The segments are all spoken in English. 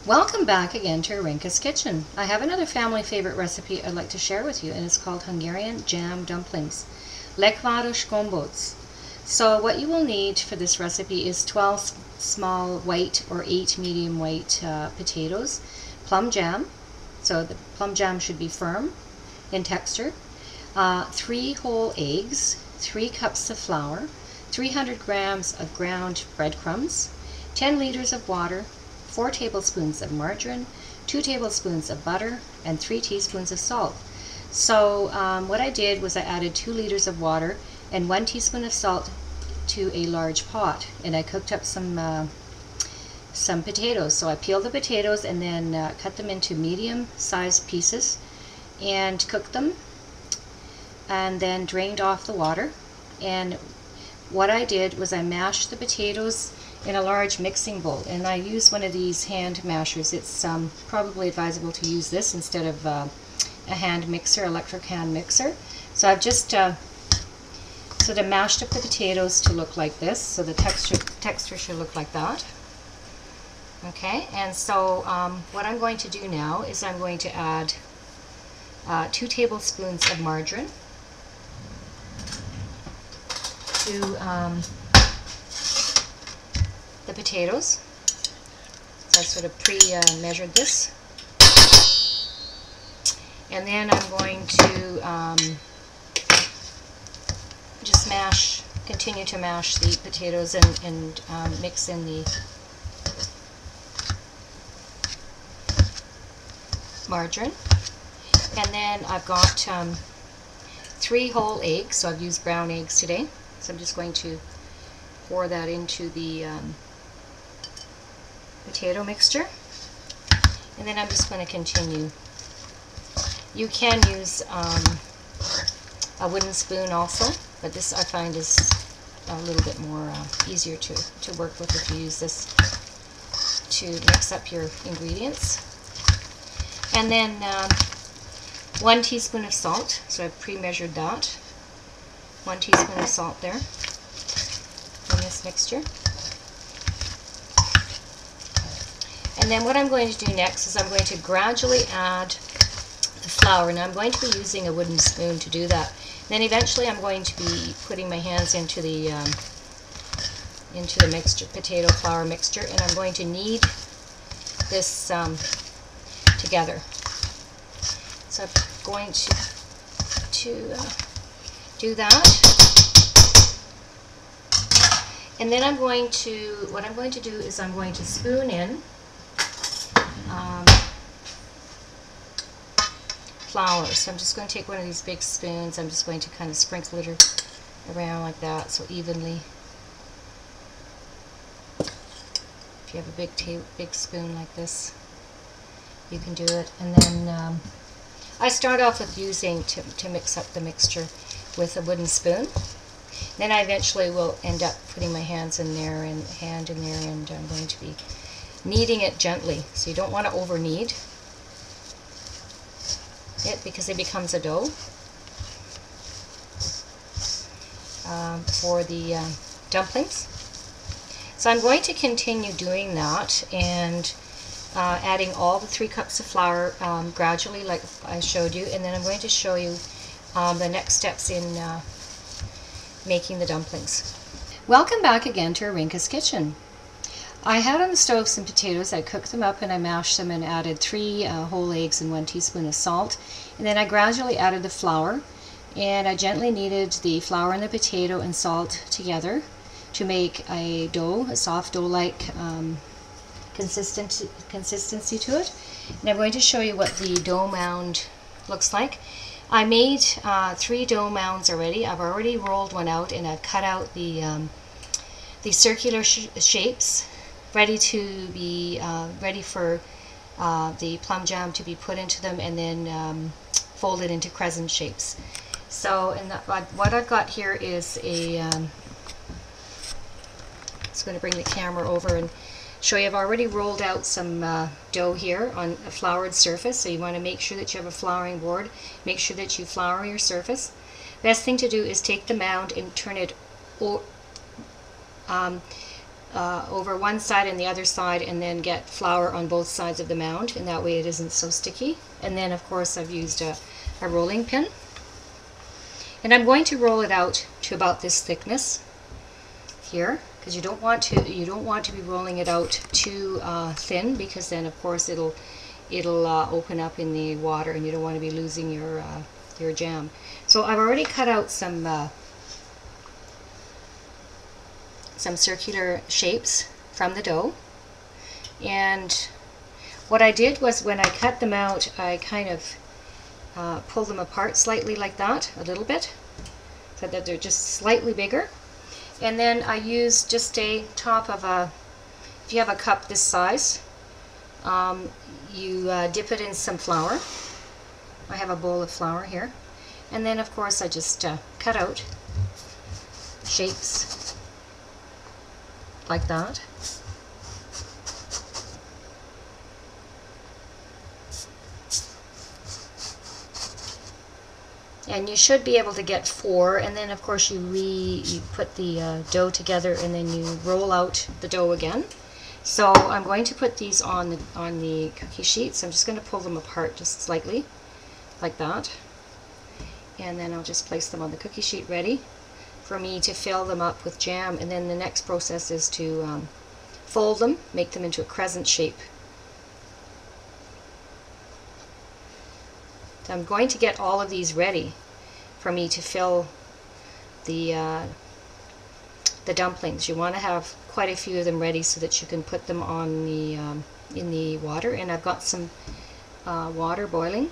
Welcome back again to Arinka's Kitchen. I have another family favorite recipe I'd like to share with you, and it's called Hungarian jam dumplings. Lekváros Gombóc. So what you will need for this recipe is 12 small white or 8 medium white potatoes, plum jam, so the plum jam should be firm in texture, 3 whole eggs, 3 cups of flour, 300 grams of ground breadcrumbs, 10 liters of water, 4 tablespoons of margarine, 2 tablespoons of butter, and 3 teaspoons of salt. So what I did was I added 2 liters of water and 1 teaspoon of salt to a large pot, and I cooked up some potatoes. So I peeled the potatoes and then cut them into medium-sized pieces and cooked them, and then drained off the water. And what I did was I mashed the potatoes in a large mixing bowl, and I use one of these hand mashers. It's probably advisable to use this instead of a hand mixer, electric hand mixer. So I've just sort of mashed up the potatoes to look like this, so the texture should look like that. Okay, and so what I'm going to do now is I'm going to add 2 tablespoons of margarine to the potatoes. So I sort of pre-measured this. And then I'm going to just continue to mash the potatoes and mix in the margarine. And then I've got 3 whole eggs, so I've used brown eggs today. So I'm just going to pour that into the potato mixture, and then I'm just going to continue. You can use a wooden spoon also, but this I find is a little bit more easier to work with if you use this to mix up your ingredients. And then 1 teaspoon of salt, so I've pre-measured that. 1 teaspoon of salt there in this mixture. And then what I'm going to do next is I'm going to gradually add the flour, and I'm going to be using a wooden spoon to do that. Then eventually I'm going to be putting my hands into the mixture, potato flour mixture, and I'm going to knead this together. So I'm going to do that. And then what I'm going to do is I'm going to spoon in flour. So I'm just going to take one of these big spoons. I'm just going to kind of sprinkle it around like that, so evenly. If you have a big spoon like this, you can do it. And then I start off with using to mix up the mixture with a wooden spoon. Then I eventually will end up putting my hands in there and hand in there, and I'm going to be kneading it gently. So you don't want to over knead it because it becomes a dough for the dumplings. So I'm going to continue doing that and adding all the 3 cups of flour gradually, like I showed you, and then I'm going to show you the next steps in making the dumplings. Welcome back again to Arinka's Kitchen. I had on the stove some potatoes. I cooked them up and I mashed them and added 3 whole eggs and 1 teaspoon of salt. And then I gradually added the flour, and I gently kneaded the flour and the potato and salt together to make a dough, a soft dough-like consistency to it. And I'm going to show you what the dough mound looks like. I made 3 dough mounds already. I've already rolled one out, and I've cut out the circular shapes, ready to be ready for the plum jam to be put into them, and then folded into crescent shapes. So, and what I've got here is a. Just going to bring the camera over and show you. I've already rolled out some dough here on a floured surface, so you want to make sure that you have a flouring board. Make sure that you flour your surface. Best thing to do is take the mound and turn it over one side and the other side, and then get flour on both sides of the mound, and that way it isn't so sticky. And then of course I've used a rolling pin, and I'm going to roll it out to about this thickness here, because you don't want to be rolling it out too thin, because then of course it'll open up in the water, and you don't want to be losing your jam. So I've already cut out some circular shapes from the dough, and what I did was, when I cut them out, I kind of pull them apart slightly like that, a little bit, so that they're just slightly bigger. And then I use just a top of if you have a cup this size, you dip it in some flour. I have a bowl of flour here, and then of course I just cut out shapes like that. And you should be able to get 4, and then of course you put the dough together, and then you roll out the dough again. So I'm going to put these on the cookie sheets. I'm just going to pull them apart just slightly like that, and then I'll just place them on the cookie sheet, ready for me to fill them up with jam. And then the next process is to fold them, make them into a crescent shape. So I'm going to get all of these ready for me to fill the dumplings. You want to have quite a few of them ready so that you can put them on the in the water. And I've got some water boiling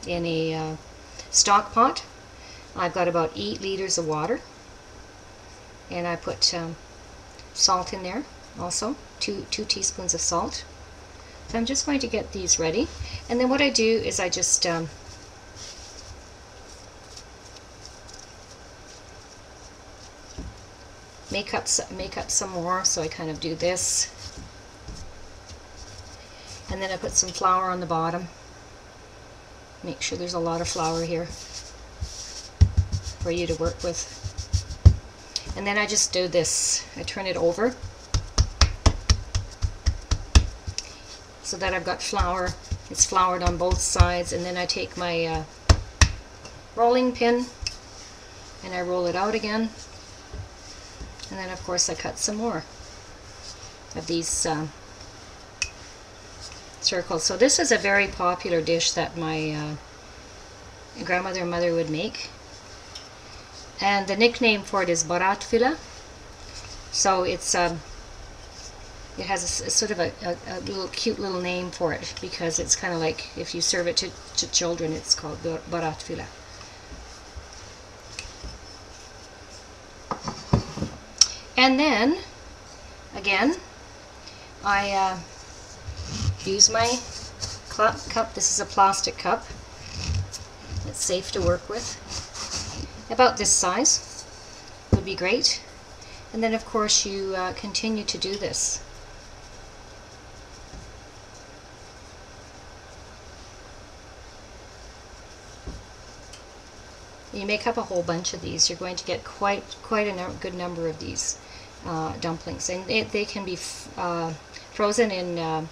in a stock pot. I've got about 8 liters of water, and I put salt in there also, 2 teaspoons of salt. So I'm just going to get these ready, and then what I do is I just make up some more. So I kind of do this, and then I put some flour on the bottom. Make sure there's a lot of flour here for you to work with. And then I just do this. I turn it over so that I've got flour. It's floured on both sides, and then I take my rolling pin and I roll it out again. And then of course I cut some more of these circles. So this is a very popular dish that my grandmother and mother would make, and the nickname for it is barátfila. So it's it has a sort of a little cute little name for it, because it's kind of like, if you serve it to children, it's called barátfila. And then again I use my cup. This is a plastic cup. It's safe to work with. About this size would be great. And then of course you continue to do this. You make up a whole bunch of these. You're going to get quite a good number of these dumplings, and they can be frozen in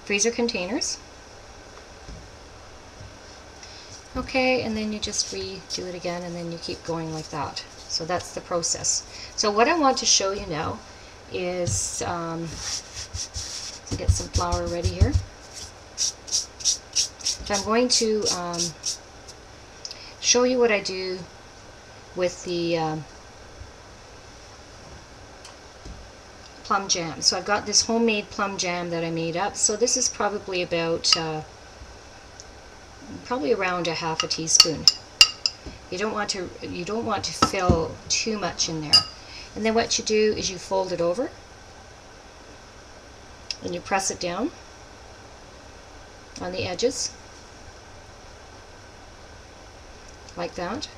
freezer containers. Okay, and then you just redo it again, and then you keep going like that. So that's the process. So what I want to show you now is to get some flour ready here. So I'm going to show you what I do with the plum jam. So I've got this homemade plum jam that I made up. So this is probably about probably around a half a teaspoon. You don't want to fill too much in there. And then what you do is you fold it over and you press it down on the edges like that.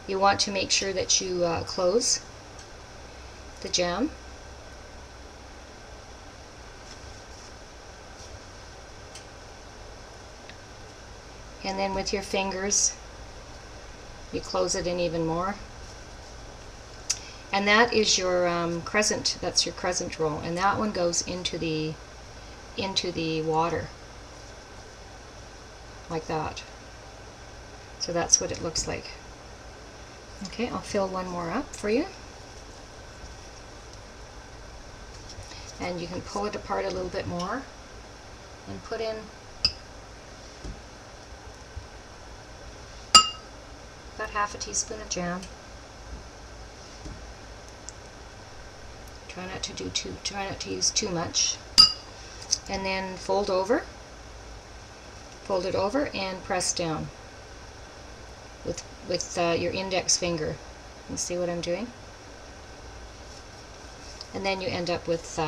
You want to make sure that you close the jam. And then with your fingers you close it in even more. And that is your crescent. That's your crescent roll, and that one goes into the water like that. So that's what it looks like. Okay, I'll fill one more up for you. And you can pull it apart a little bit more and put in about half a teaspoon of jam. Try not to use too much. And then fold it over and press down with your index finger. You see what I'm doing? And then you end up with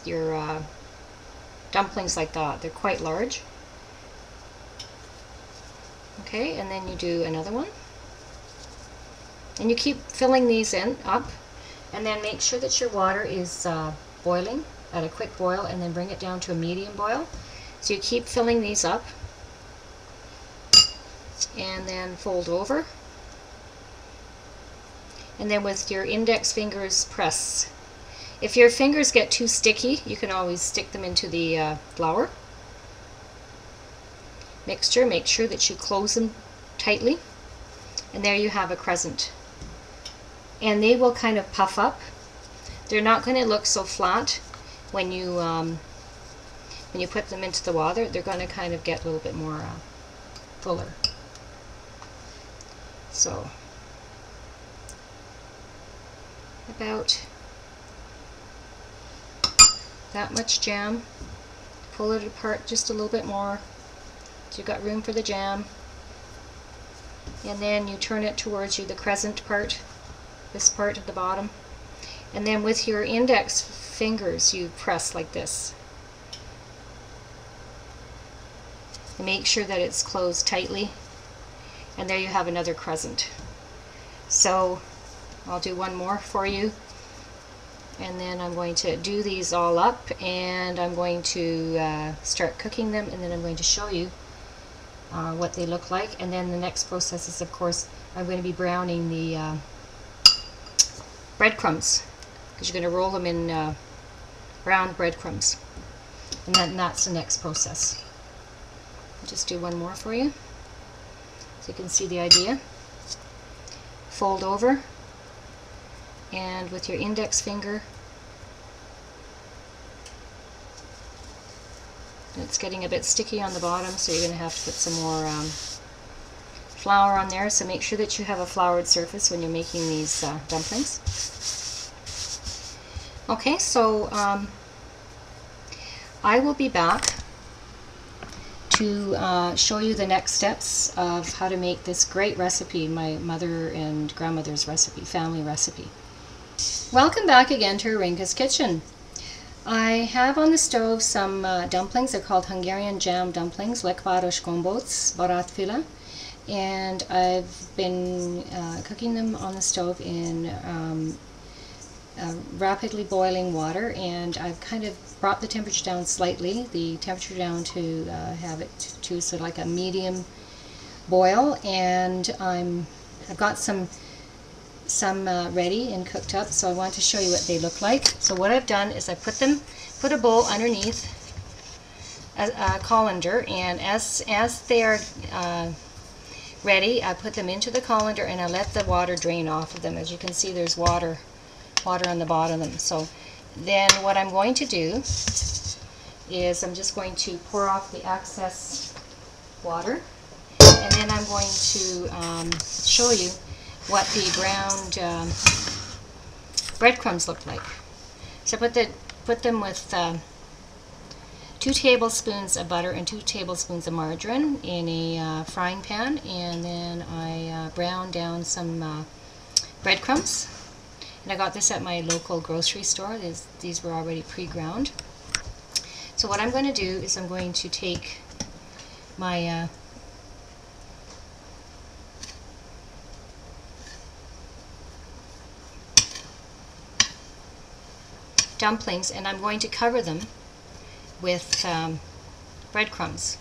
your dumplings like that. They're quite large. Okay, and then you do another one. And you keep filling these up, and then make sure that your water is boiling at a quick boil, and then bring it down to a medium boil. So you keep filling these up, and then fold over, and then with your index fingers press. If your fingers get too sticky, you can always stick them into the flour mixture. Make sure that you close them tightly, and there you have a crescent. And they will kind of puff up. They're not going to look so flat when you put them into the water. They're going to kind of get a little bit more fuller. So about that much jam. Pull it apart just a little bit more so you've got room for the jam. And then you turn it towards you, the crescent part, this part at the bottom. And then with your index fingers you press like this. And make sure that it's closed tightly. And there you have another crescent. So I'll do one more for you. And then I'm going to do these all up, and I'm going to start cooking them, and then I'm going to show you what they look like. And then the next process is, of course, I'm going to be browning the breadcrumbs, because you're going to roll them in browned breadcrumbs. And then that's the next process. I'll just do one more for you so you can see the idea. Fold over, and with your index finger, it's getting a bit sticky on the bottom, so you're going to have to put some more flour on there. So make sure that you have a floured surface when you're making these dumplings. Okay, so I will be back to show you the next steps of how to make this great recipe, my mother and grandmother's recipe, family recipe. Welcome back again to Rinka's Kitchen. I have on the stove some dumplings. They're called Hungarian jam dumplings, Lekváros Gombóc, barátféle, and I've been cooking them on the stove in rapidly boiling water, and I've kind of brought the temperature down slightly, the temperature down to have it to sort of like a medium boil, and I've got some ready and cooked up, so I want to show you what they look like. So what I've done is I put a bowl underneath a colander, and as they are ready, I put them into the colander and I let the water drain off of them. As you can see, there's water on the bottom of them. So then what I'm going to do is I'm just going to pour off the excess water, and then I'm going to show you what the browned breadcrumbs look like. So I put them with 2 tablespoons of butter and 2 tablespoons of margarine in a frying pan, and then I browned down some breadcrumbs. And I got this at my local grocery store. These were already pre-ground. So what I'm going to do is I'm going to take my dumplings, and I'm going to cover them with breadcrumbs,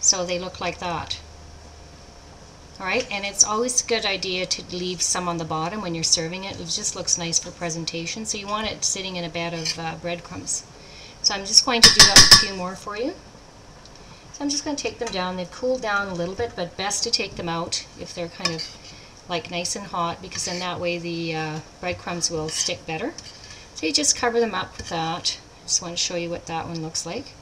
so they look like that. Alright, and it's always a good idea to leave some on the bottom when you're serving it. It just looks nice for presentation, so you want it sitting in a bed of breadcrumbs. So I'm just going to do up a few more for you. So I'm just going to take them down. They've cooled down a little bit, but best to take them out if they're kind of like nice and hot, because then that way the breadcrumbs will stick better. So you just cover them up with that. Just want to show you what that one looks like.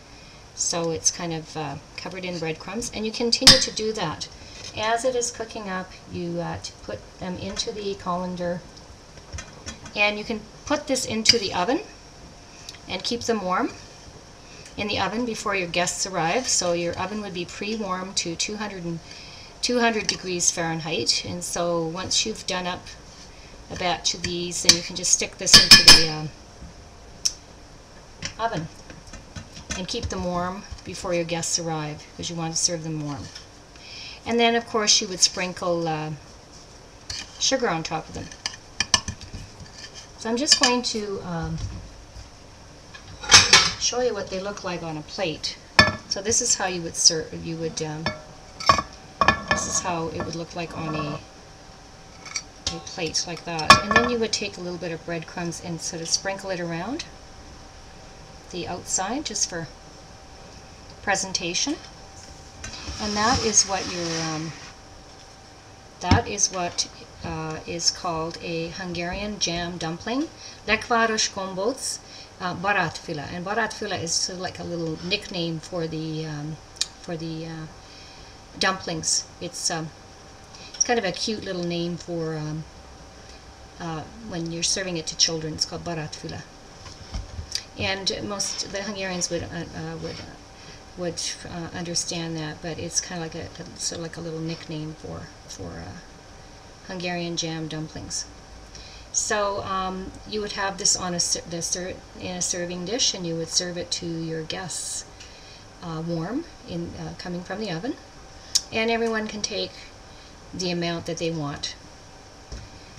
So it's kind of covered in breadcrumbs, and you continue to do that. As it is cooking up, you put them into the colander, and you can put this into the oven and keep them warm in the oven before your guests arrive. So your oven would be pre-warmed to 200 degrees Fahrenheit, and so once you've done up a batch of these, then you can just stick this into the oven and keep them warm before your guests arrive, because you want to serve them warm. And then of course you would sprinkle sugar on top of them. So I'm just going to show you what they look like on a plate. So this is how you would serve. This is how it would look like on a plate like that. And then you would take a little bit of breadcrumbs and sort of sprinkle it around the outside, just for presentation. And that is what is called a Hungarian jam dumpling, Lekváros Gombóc, barátfüle. And barátfüle is sort of like a little nickname for the dumplings. It's kind of a cute little name for when you're serving it to children. It's called barátfüle. And most the Hungarians would understand that, but it's kind of like sort of like a little nickname for Hungarian jam dumplings. So you would have this on in a serving dish, and you would serve it to your guests warm, coming from the oven, and everyone can take the amount that they want.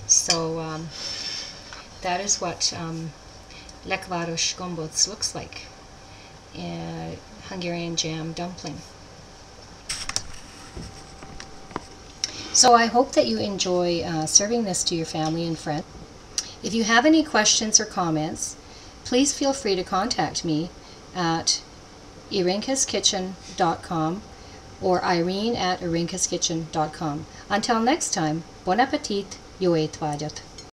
So that is what Lekváros Gombóc looks like. Hungarian jam dumpling. So I hope that you enjoy serving this to your family and friends. If you have any questions or comments, please feel free to contact me at irinkaskitchen.com or Irene@irinkaskitchen.com. Until next time, bon appetit, jó étvágyat!